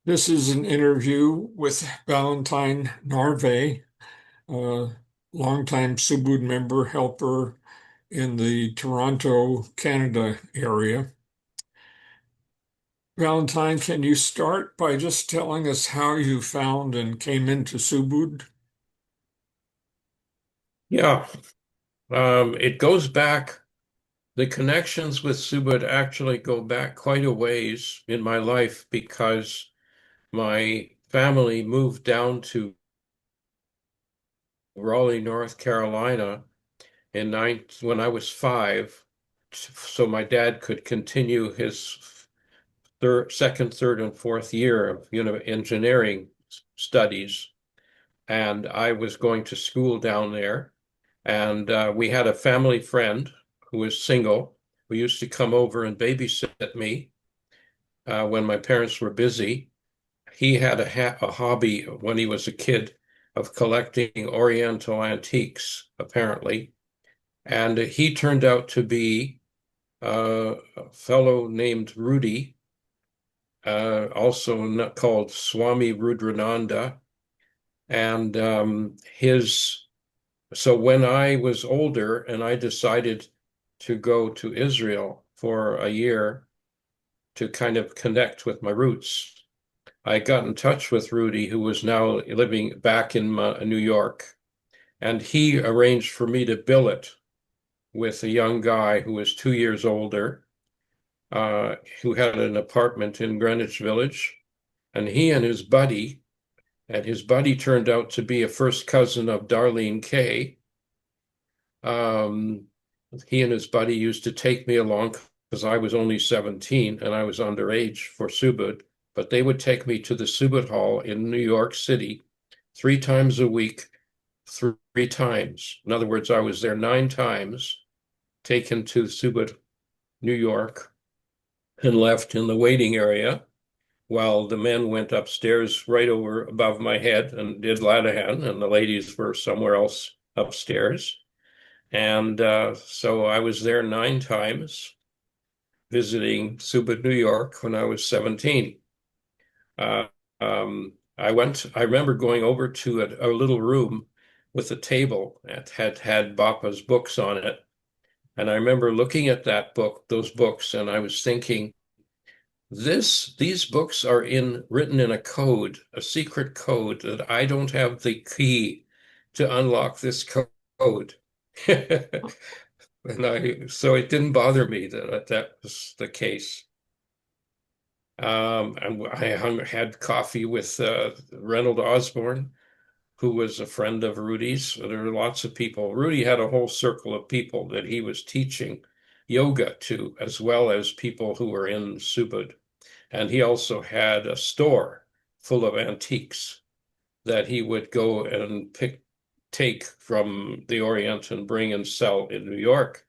This is an interview with Valentine Narvey, a longtime Subud member helper in the Toronto, Canada area. Valentine, can you start by just telling us how you found and came into Subud? Yeah, it goes back. The connections with Subud actually go back quite a ways in my life because my family moved down to Raleigh, North Carolina when I was 5, so my dad could continue his second, third, and fourth year of engineering studies. And I was going to school down there. And we had a family friend who was single who used to come over and babysit me when my parents were busy. He had a hobby when he was a kid of collecting Oriental antiques, apparently. And he turned out to be a fellow named Rudy, also called Swami Rudrananda. And so when I was older and I decided to go to Israel for a year to kind of connect with my roots, I got in touch with Rudy, who was now living back in New York, and he arranged for me to billet with a young guy who was 2 years older, who had an apartment in Greenwich Village, and his buddy turned out to be a first cousin of Darlene Kay. Um, he and his buddy used to take me along because I was only 17 and I was underage for Subud, but they would take me to the Subud Hall in New York City 3 times a week, 3 times. In other words, I was there 9 times, taken to Subud, New York, and left in the waiting area while the men went upstairs right over above my head and did Ladahan, and the ladies were somewhere else upstairs. And so I was there 9 times visiting Subud, New York when I was 17. Uh, I remember going over to a little room with a table that had Bapa's books on it. And I remember looking at those books, and I was thinking, these books are written in a code, a secret code that I don't have the key to unlock this code. So it didn't bother me that that was the case. And had coffee with Reynold Osborne, who was a friend of Rudy's. There were lots of people. Rudy had a whole circle of people that he was teaching yoga to, as well as people who were in Subud. And he also had a store full of antiques that he would go and take from the Orient and bring and sell in New York.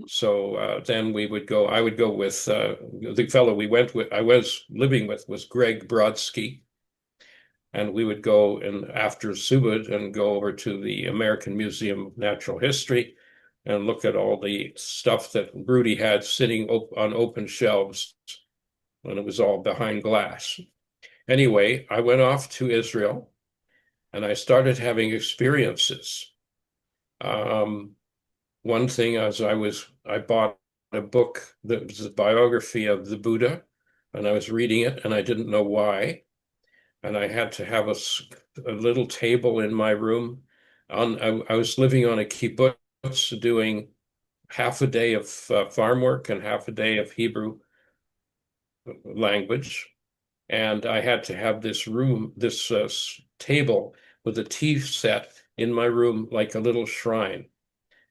So then I would go with the fellow I was living with was Greg Brodsky. And we would go and after Subud and go over to the American Museum of Natural History and look at all the stuff that Rudy had sitting on open shelves when it was all behind glass. Anyway, I went off to Israel and I started having experiences. Um, One thing as I bought a book that was a biography of the Buddha, and I was reading it, and I didn't know why. And I had to have a little table in my room. I was living on a kibbutz doing half a day of farm work and half a day of Hebrew language. And I had to have this table with a tea set in my room like a little shrine.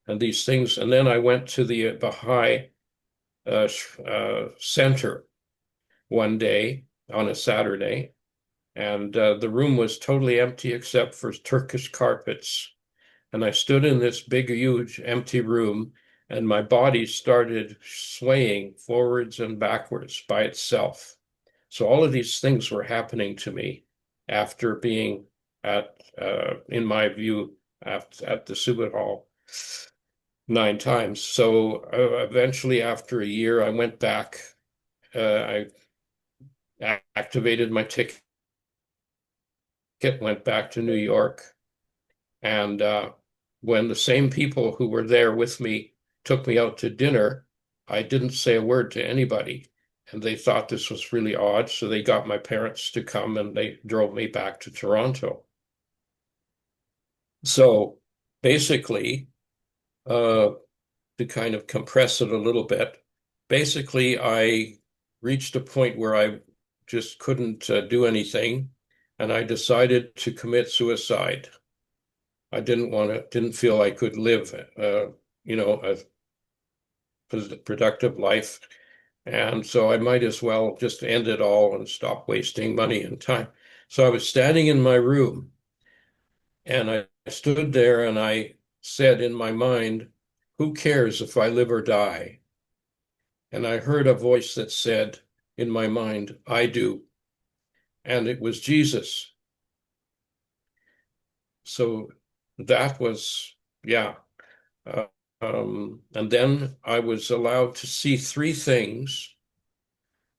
And these things. And then I went to the Baha'i center one day on a Saturday, and the room was totally empty except for Turkish carpets. And I stood in this big, huge, empty room, and my body started swaying forwards and backwards by itself. So all of these things were happening to me after being in my view, at the Subud Hall 9 times. So eventually, after a year, I went back. I activated my ticket, went back to New York. And when the same people who were there with me took me out to dinner, I didn't say a word to anybody. And they thought this was really odd. So they got my parents to come and they drove me back to Toronto. So basically, uh, to kind of compress it a little bit, basically, I reached a point where I just couldn't do anything. And I decided to commit suicide. I didn't feel I could live, a productive life. And so I might as well just end it all and stop wasting money and time. So I was standing in my room and I stood there and I said in my mind, who cares if I live or die? And I heard a voice that said in my mind, I do. And it was Jesus. So that was, yeah. Uh, and then I was allowed to see three things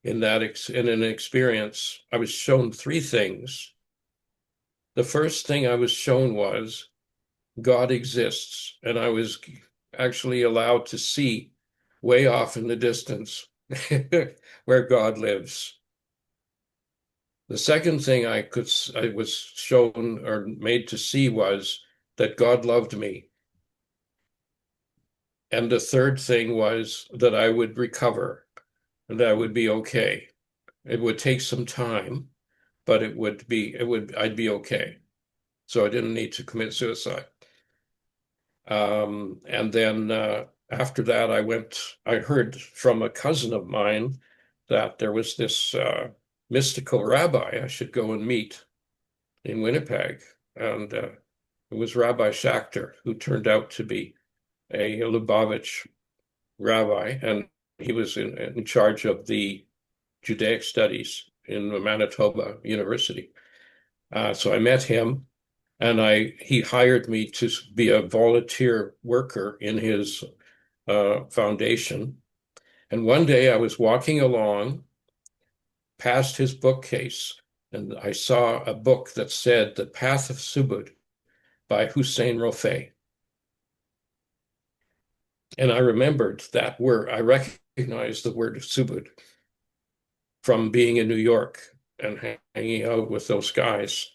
in an experience. I was shown three things. The first thing I was shown was God exists, and I was actually allowed to see way off in the distance where God lives. The second thing I was shown or made to see was that God loved me. And the third thing was that I would recover and that I would be okay. It would take some time, but I'd be okay. So I didn't need to commit suicide. And then after that, I heard from a cousin of mine that there was this mystical rabbi I should go and meet in Winnipeg. And it was Rabbi Schachter, who turned out to be a Lubavitch rabbi, and he was in charge of the Judaic studies in Manitoba University. So I met him, and he hired me to be a volunteer worker in his foundation. And one day I was walking along past his bookcase, and I saw a book that said "The Path of Subud" by Hussein Rofei. And I remembered that word. I recognized the word Subud from being in New York and hanging out with those guys.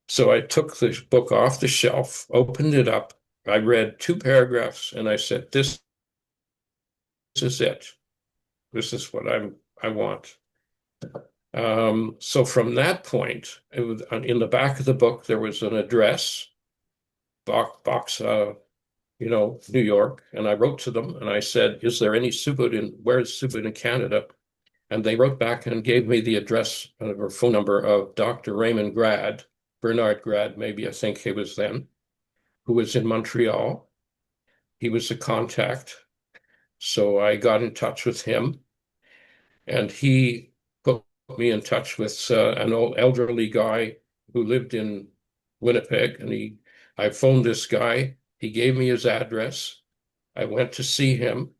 So I took the book off the shelf, opened it up. I read two paragraphs and I said, this is it. This is what I want. So from that point, in the back of the book, there was an address, box, New York. And I wrote to them and I said, is there any Subud where's Subud in Canada? And they wrote back and gave me the address or phone number of Dr. Raymond Grad, Bernard Grad, maybe I think he was then, who was in Montreal. He was a contact. So I got in touch with him and he put me in touch with an old elderly guy who lived in Winnipeg. And I phoned this guy. He gave me his address. I went to see him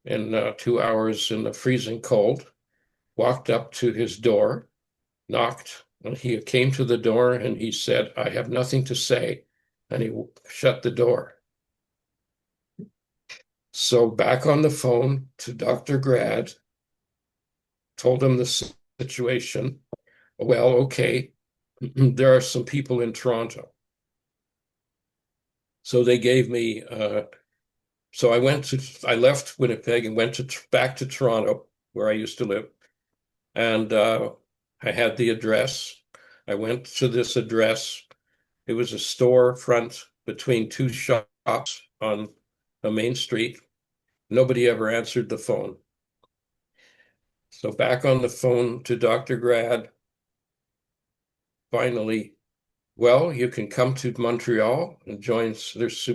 in 2 hours in the freezing cold, walked up to his door, knocked, and he came to the door and he said, I have nothing to say. And he shut the door. So back on the phone to Dr. Grad, told him the situation. Well, okay, there are some people in Toronto. So they gave me, so I left Winnipeg and went back to Toronto, where I used to live. And I had the address. I went to this address. It was a storefront between two shops on a main street. Nobody ever answered the phone. So back on the phone to Dr. Grad, finally, well, you can come to Montreal and join.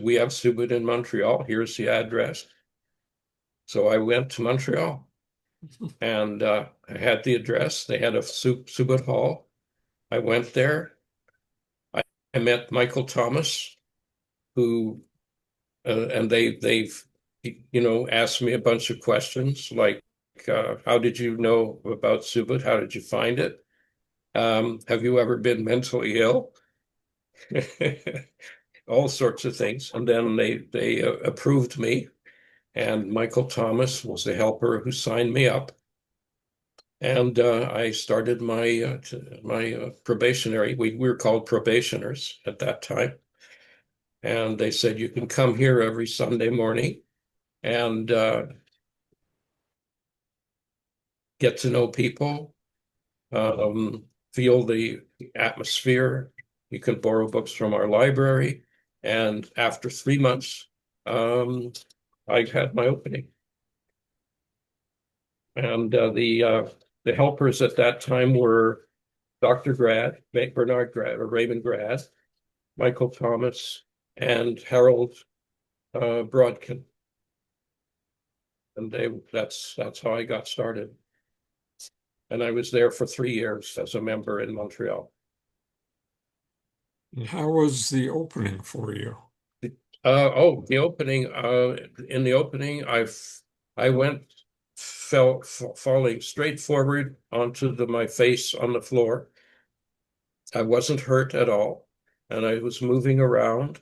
We have Subud in Montreal. Here's the address. So I went to Montreal and I had the address. They had a Subud hall. I went there. I, I met Michael Thomas, who and they've asked me a bunch of questions like how did you know about Subud? How did you find it? Have you ever been mentally ill? All sorts of things. And then they approved me, and Michael Thomas was the helper who signed me up. And I started my probationary. We were called probationers at that time, and they said you can come here every Sunday morning and get to know people, feel the atmosphere. You can borrow books from our library, and after 3 months, um, I had my opening. And the helpers at that time were Dr. Grad, Bernard Grad, or Raymond Grad, Michael Thomas, and Harold Brodkin. And that's how I got started. And I was there for 3 years as a member in Montreal. And how was the opening for you? The opening. In the opening, I went falling straight forward onto my face on the floor. I wasn't hurt at all, and I was moving around,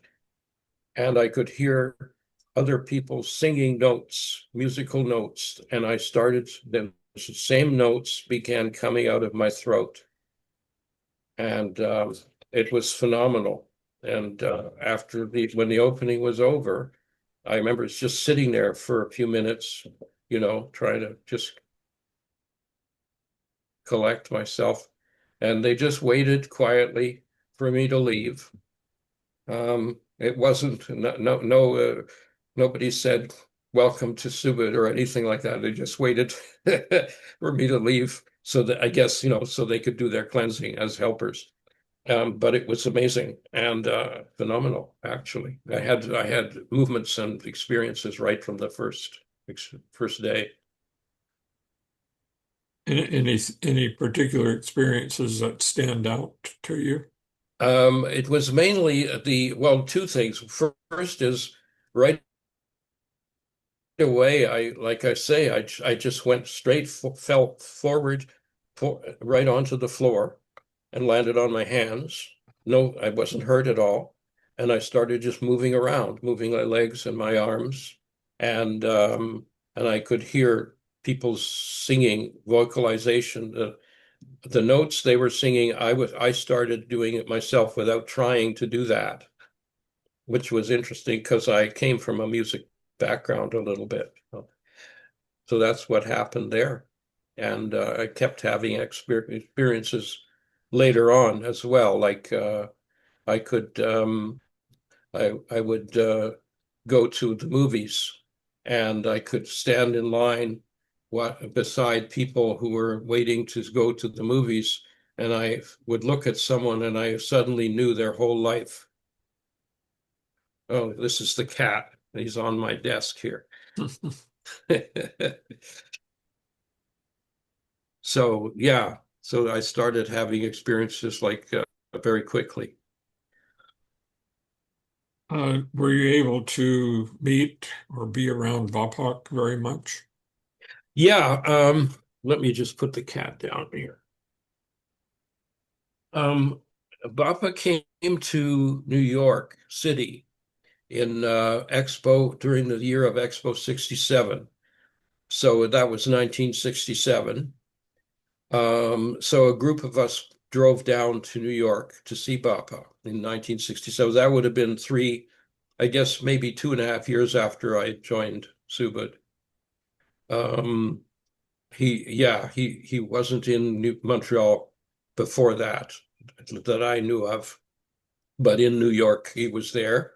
and I could hear other people singing notes, musical notes, and I started. The same notes began coming out of my throat, and it was phenomenal. And after when the opening was over, I remember just sitting there for a few minutes, trying to just collect myself. And they just waited quietly for me to leave. It wasn't nobody said welcome to Subud or anything like that. They just waited for me to leave so that I guess so they could do their cleansing as helpers. But it was amazing and phenomenal. Actually, I had movements and experiences right from the first day. Any particular experiences that stand out to you? It was mainly two things. First is right away. Like I say, I just went straight, fell forward, right onto the floor, and landed on my hands. No, I wasn't hurt at all, and I started just moving around, moving my legs and my arms, and I could hear people singing vocalization. The notes they were singing, I started doing it myself without trying to do that, which was interesting because I came from a music background a little bit. So that's what happened there. And I kept having experiences later on as well. Like I could, I would go to the movies, and I could stand in line beside people who were waiting to go to the movies, and I would look at someone and I suddenly knew their whole life. Oh, this is the cat. He's on my desk here. So yeah, so I started having experiences like very quickly. Were you able to meet or be around Vapak very much? Yeah, let me just put the cat down here. Bappa came to New York City in Expo during the year of Expo 67. So that was 1967. So a group of us drove down to New York to see Bappa in 1967. That would have been I guess maybe 2.5 years after I joined Subud. Um, he wasn't in Montreal before that I knew of, but in New York he was there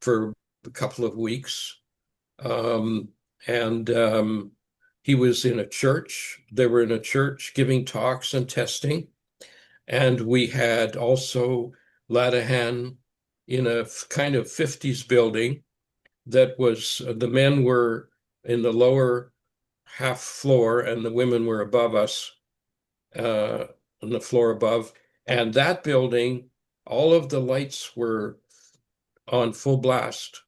for a couple of weeks. Um, and he was in a church. They were in a church giving talks and testing. And we had also Ladahan in a kind of 50s building that was the men were in the lower half floor and the women were above us on the floor above. And that building, all of the lights were on full blast,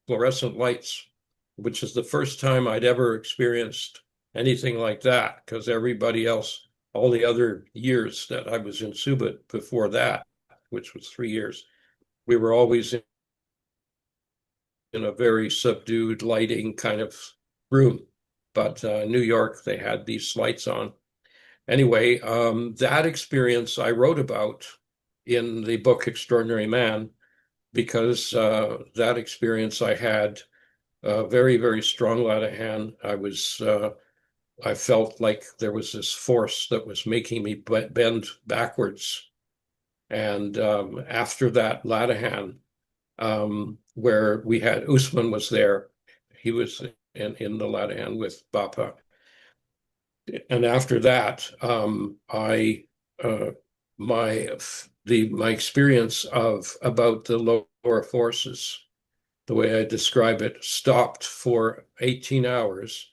fluorescent lights, which is the first time I'd ever experienced anything like that, because everybody else, all the other years that I was in Subud before that, which was 3 years, we were always in a very subdued lighting kind of room. But New York, they had these lights on. Anyway, that experience I wrote about in the book Extraordinary Man, because that experience I had very, very strong light of hand. I felt like there was this force that was making me bend backwards. And after that Ladahan, where we had Usman was there, he was in the Ladahan with Bapa. And after that, I my my experience of about the lower forces, the way I describe it, stopped for 18 hours.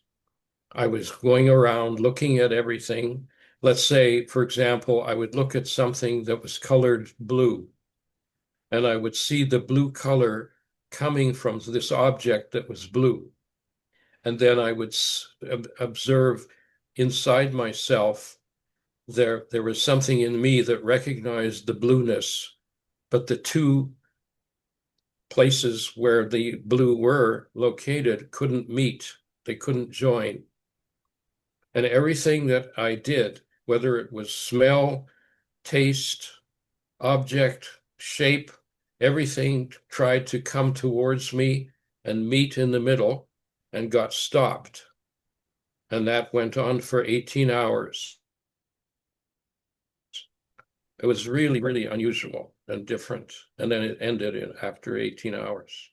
I was going around looking at everything. Let's say, for example, I would look at something that was colored blue, and I would see the blue color coming from this object that was blue. And then I would observe inside myself, there was something in me that recognized the blueness, but the two places where the blue were located couldn't meet, they couldn't join. And everything that I did, whether it was smell, taste, object, shape, everything tried to come towards me and meet in the middle and got stopped. And that went on for 18 hours. It was really, really unusual and different. And then it ended after 18 hours.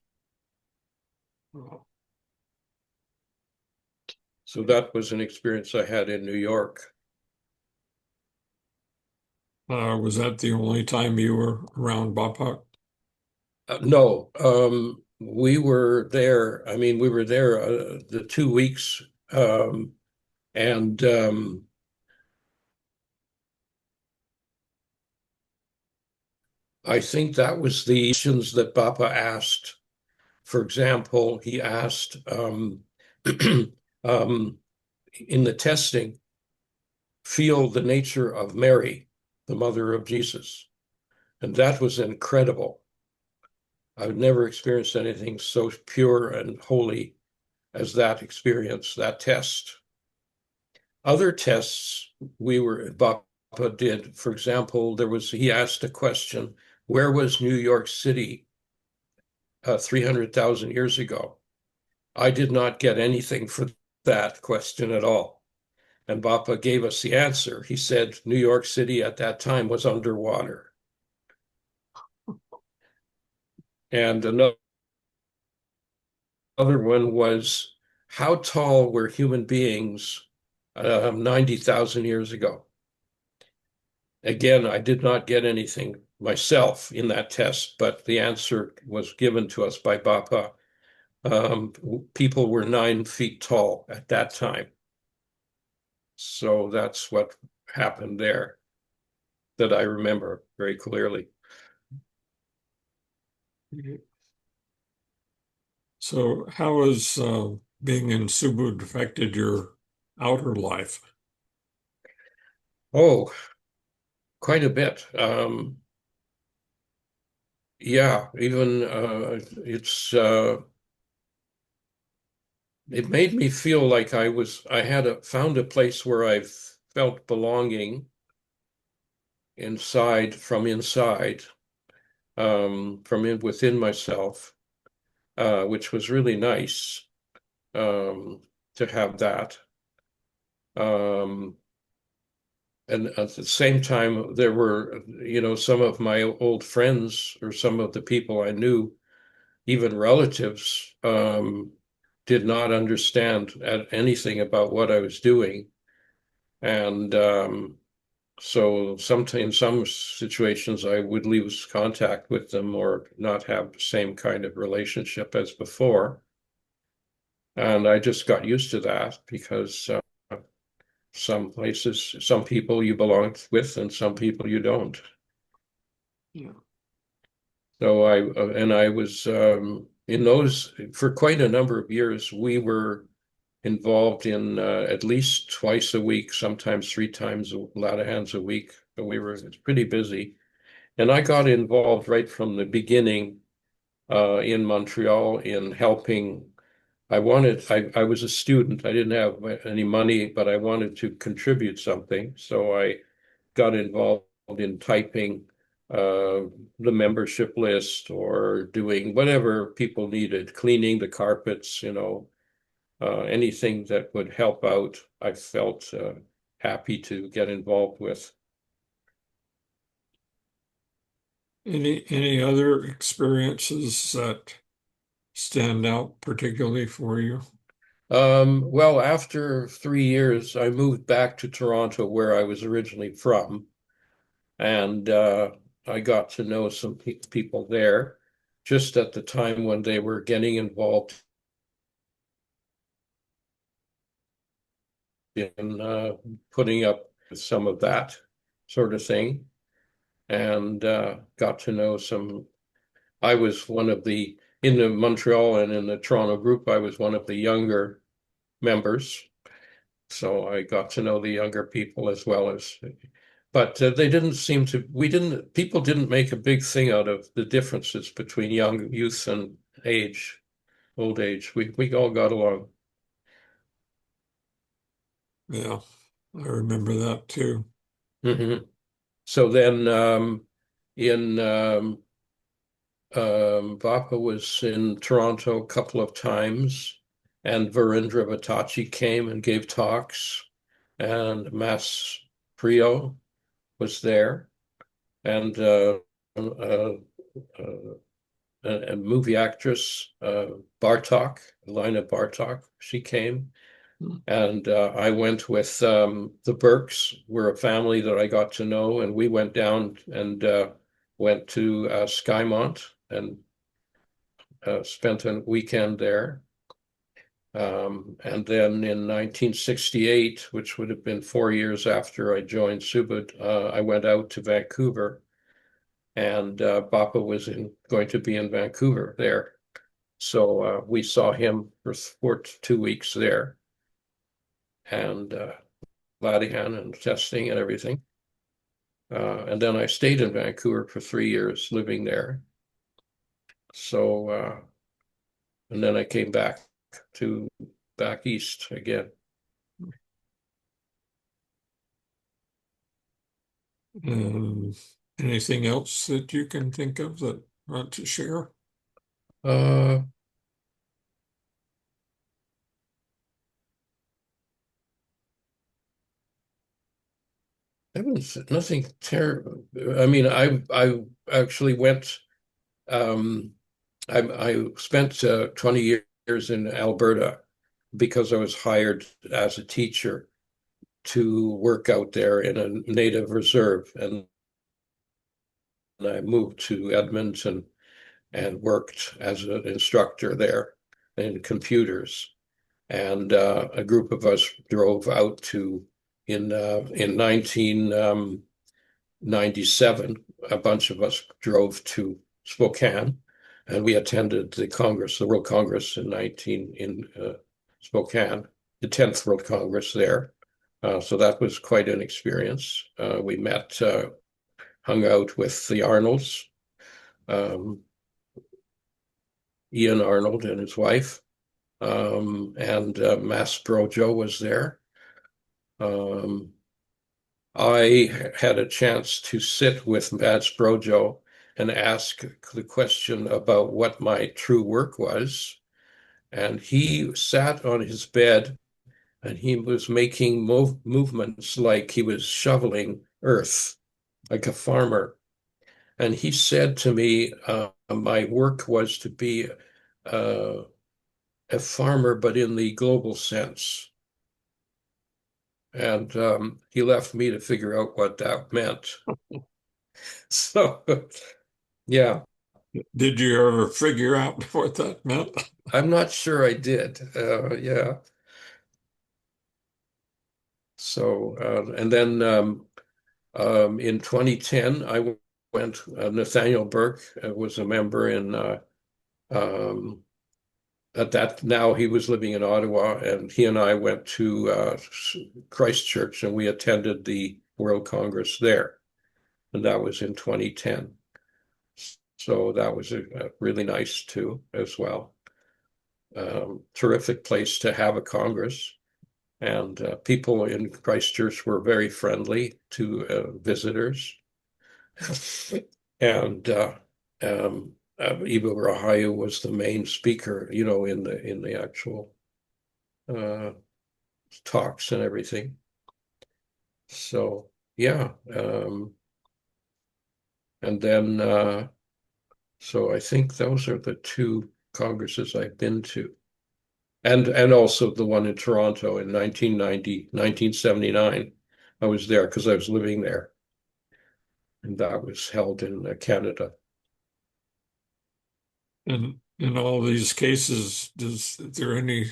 So that was an experience I had in New York. Was that the only time you were around Bapak? No, we were there. I mean, we were there the 2 weeks, and I think that was the questions that Bapa asked. For example, he asked um, in the testing, feel the nature of Mary, the mother of Jesus. And that was incredible. I've never experienced anything so pure and holy as that experience, that test. Other tests Bapa did, for example, he asked a question, where was New York City 300,000 years ago? I did not get anything for that question at all. And Bapa gave us the answer. He said New York City at that time was underwater. And another one was, how tall were human beings 90,000 years ago? Again, I did not get anything myself in that test, but the answer was given to us by Bapa. People were 9 feet tall at that time. So that's what happened there that I remember very clearly. So, how has being in Subud affected your outer life? Oh, quite a bit. Yeah, even it made me feel like I had found a place where I felt belonging inside, within myself, which was really nice to have that. Um, and at the same time, there were, some of my old friends or some of the people I knew, even relatives, did not understand anything about what I was doing. And so sometimes in some situations, I would lose contact with them or not have the same kind of relationship as before. And I just got used to that because some places, some people you belong with, and some people you don't. Yeah. So I was in those for quite a number of years. We were involved in at least twice a week, sometimes three times, a lot of hands a week. But we were pretty busy. And I got involved right from the beginning in Montreal in helping. I was a student. I didn't have any money, but I wanted to contribute something. So I got involved in typing uh, the membership list or doing whatever people needed, cleaning the carpets, anything that would help out. I felt happy to get involved with. Any other experiences that stand out particularly for you? Well, after 3 years, I moved back to Toronto, where I was originally from, and I got to know some people there just at the time when they were getting involved in putting up with some of that sort of thing, and got to know some. I was one of the, in the Montreal and in the Toronto group, I was one of the younger members. So I got to know the younger people as well as, but they didn't seem to, people didn't make a big thing out of the differences between young youth and age, old age. We all got along. Yeah, I remember that too. Hmm. So then in Vapa was in Toronto a couple of times, and Virendra Vatachi came and gave talks, and Mass Prio was there, and uh, uh, a movie actress, Bartok, Lina Bartok, she came. And I went with the Burkes, were a family that I got to know, and we went down and went to Skymont and spent a weekend there. And then in 1968, which would have been 4 years after I joined Subud, I went out to Vancouver, and Bappa was going to be in Vancouver there. So we saw him for 2 weeks there, and Latihan and testing and everything. And then I stayed in Vancouver for 3 years, living there. So, and then I came to back east again. Um, Anything else that you can think of that want to share? Uh, nothing terrible. I mean, I actually went. Um, I spent 20 years in Alberta because I was hired as a teacher to work out there in a native reserve, and I moved to Edmonton and worked as an instructor there in computers. And a group of us drove out to in 1997. A bunch of us drove to Spokane, and we attended the Congress, the World Congress in Spokane, the 10th World Congress there. So that was quite an experience. We met, hung out with the Arnolds, um, Ian Arnold and his wife, and Mass Brojo was there. Um, I had a chance to sit with Mass Brojo and ask the question about what my true work was. And he sat on his bed and he was making movements like he was shoveling earth, like a farmer. And he said to me, my work was to be uh, a farmer, but in the global sense. And he left me to figure out what that meant. So, yeah, Did you ever figure out what that meant? I'm not sure I did. Yeah. So, and then in 2010, I went, Nathaniel Burke was a member in um, at that now he was living in Ottawa, and he and I went to Christchurch, and we attended the World Congress there, and that was in 2010. So that was really nice too, as well. Terrific place to have a Congress, and people in Christchurch were very friendly to visitors. And Eva Rahayu was the main speaker, in the actual uh, talks and everything. So yeah, and then so I think those are the two congresses I've been to, and also the one in Toronto in 1990, 1979. I was there because I was living there, and that was held in Canada. And in all these cases, is there any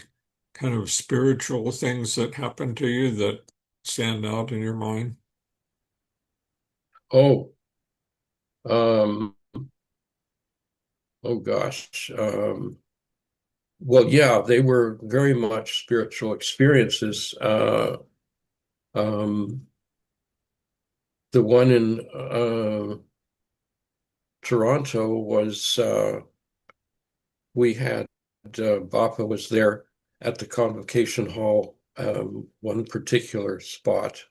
kind of spiritual things that happen to you that stand out in your mind? Oh, um, oh gosh. Well, yeah, they were very much spiritual experiences. Um, the one in Toronto was we had Bapa was there at the convocation hall, one particular spot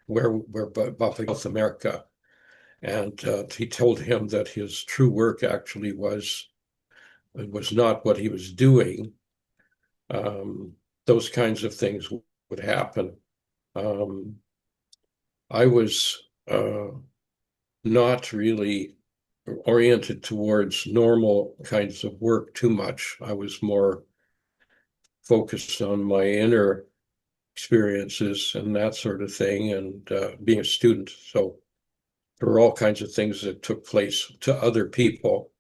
where Bapa South America, and he told him that his true work actually was not what he was doing. Um, those kinds of things would happen. Um, I was not really oriented towards normal kinds of work too much. I was more focused on my inner experiences and that sort of thing, and being a student. So there were all kinds of things that took place to other people.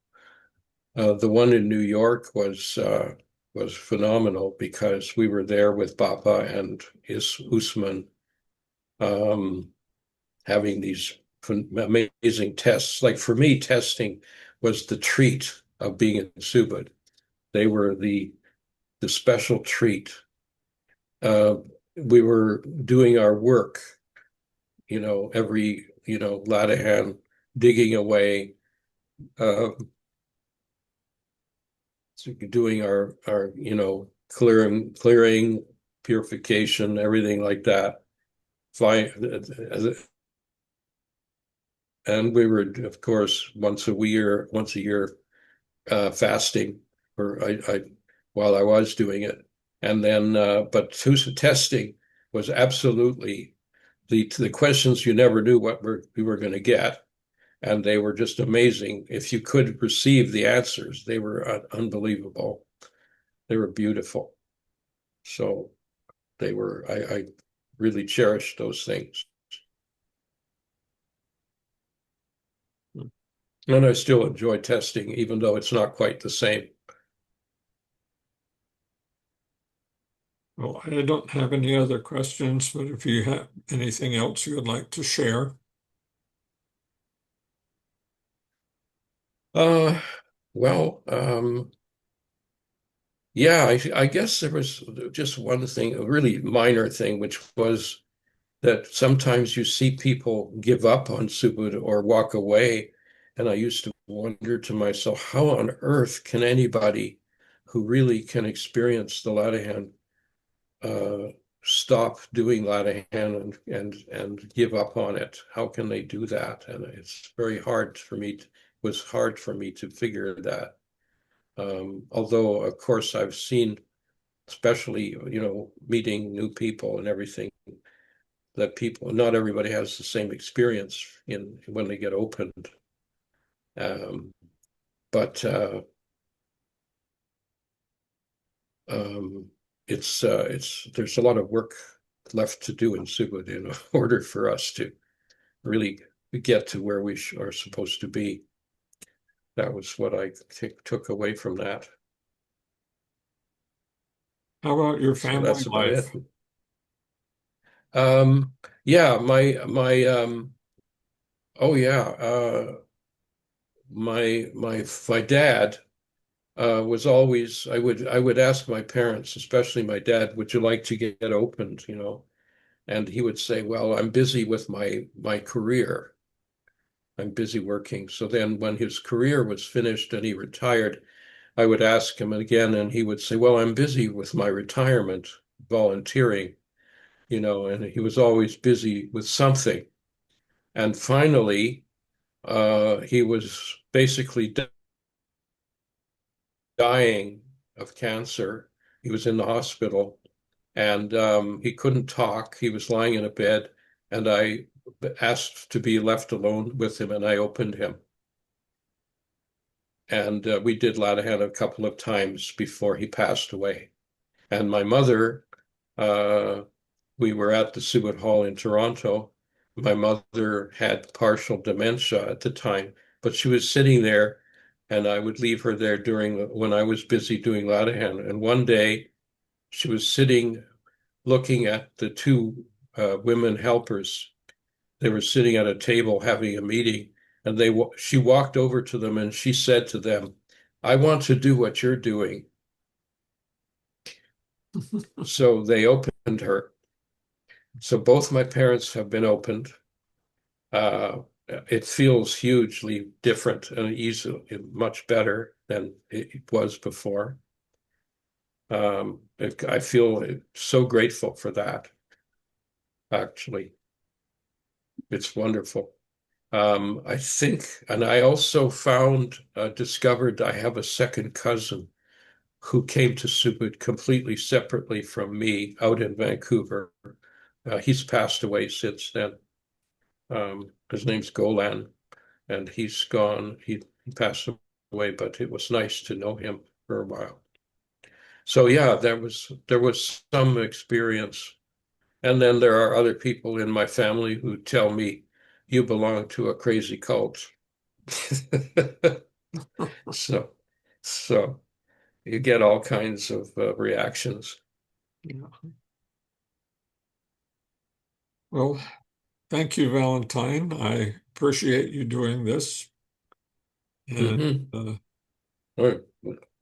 The one in New York was phenomenal because we were there with Bapa and Usman, um, having these amazing tests. Like for me, testing was the treat of being in Subud. They were the special treat. Uh, we were doing our work, every Ladahan, digging away, uh, doing our clearing, purification, everything like that. Fine, and we were, of course, once a year, fasting, or I while I was doing it, and then but testing was absolutely the questions you never knew what we were going to get, and they were just amazing. If you could receive the answers, they were unbelievable. They were beautiful. So I really cherished those things. And I still enjoy testing, even though it's not quite the same. Well, I don't have any other questions, but if you have anything else you would like to share. Uh, well, yeah, I guess there was just one thing, a really minor thing, which was that sometimes you see people give up on Subud or walk away. And I used to wonder to myself, how on earth can anybody who really can experience the Ladahan uh, stop doing Ladahan and give up on it? How can they do that? And it's very hard for me. Was hard for me to figure that. Although, of course, I've seen, especially meeting new people and everything, that people, not everybody has the same experience in when they get opened. Um, but um, it's there's a lot of work left to do in Subud in order for us to really get to where we are supposed to be. That was what I took away from that. How about your So family that's about it. life? Yeah, my oh yeah, my dad was always I would ask my parents, especially my dad, would you like to get opened, And he would say, well, I'm busy with my career. I'm busy working. So then when his career was finished and he retired, I would ask him again, and he would say, well, I'm busy with my retirement, volunteering, and he was always busy with something. And finally, he was basically dying of cancer. He was in the hospital and he couldn't talk. He was lying in a bed, and I asked to be left alone with him, and I opened him. And we did Ladahan a couple of times before he passed away. And my mother, uh, we were at the Subud Hall in Toronto. My mother had partial dementia at the time, but she was sitting there, and I would leave her there when I was busy doing Ladahan. And one day, she was sitting looking at the two women helpers. They were sitting at a table having a meeting, and she walked over to them and she said to them, "I want to do what you're doing." So they opened her. So both my parents have been opened. Uh, it feels hugely different and easy, much better than it was before. I feel so grateful for that, actually. It's wonderful. I think, and I also discovered I have a second cousin who came to Subud completely separately from me out in Vancouver. He's passed away since then. His name's Golan, and he's gone. He passed away, but it was nice to know him for a while. So yeah, there was some experience. And then there are other people in my family who tell me you belong to a crazy cult. So, so you get all kinds of reactions. Yeah. Well, thank you, Valentine. I appreciate you doing this. And Hmm. uh,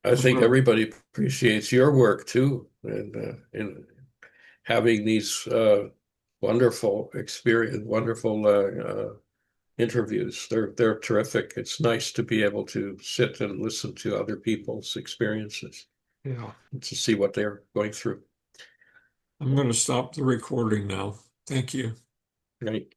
I I'm think gonna, everybody appreciates your work too, and in having these wonderful interviews. They're terrific. It's nice to be able to sit and listen to other people's experiences yeah, and to see what they're going through. I'm going to stop the recording now. Thank you. Right.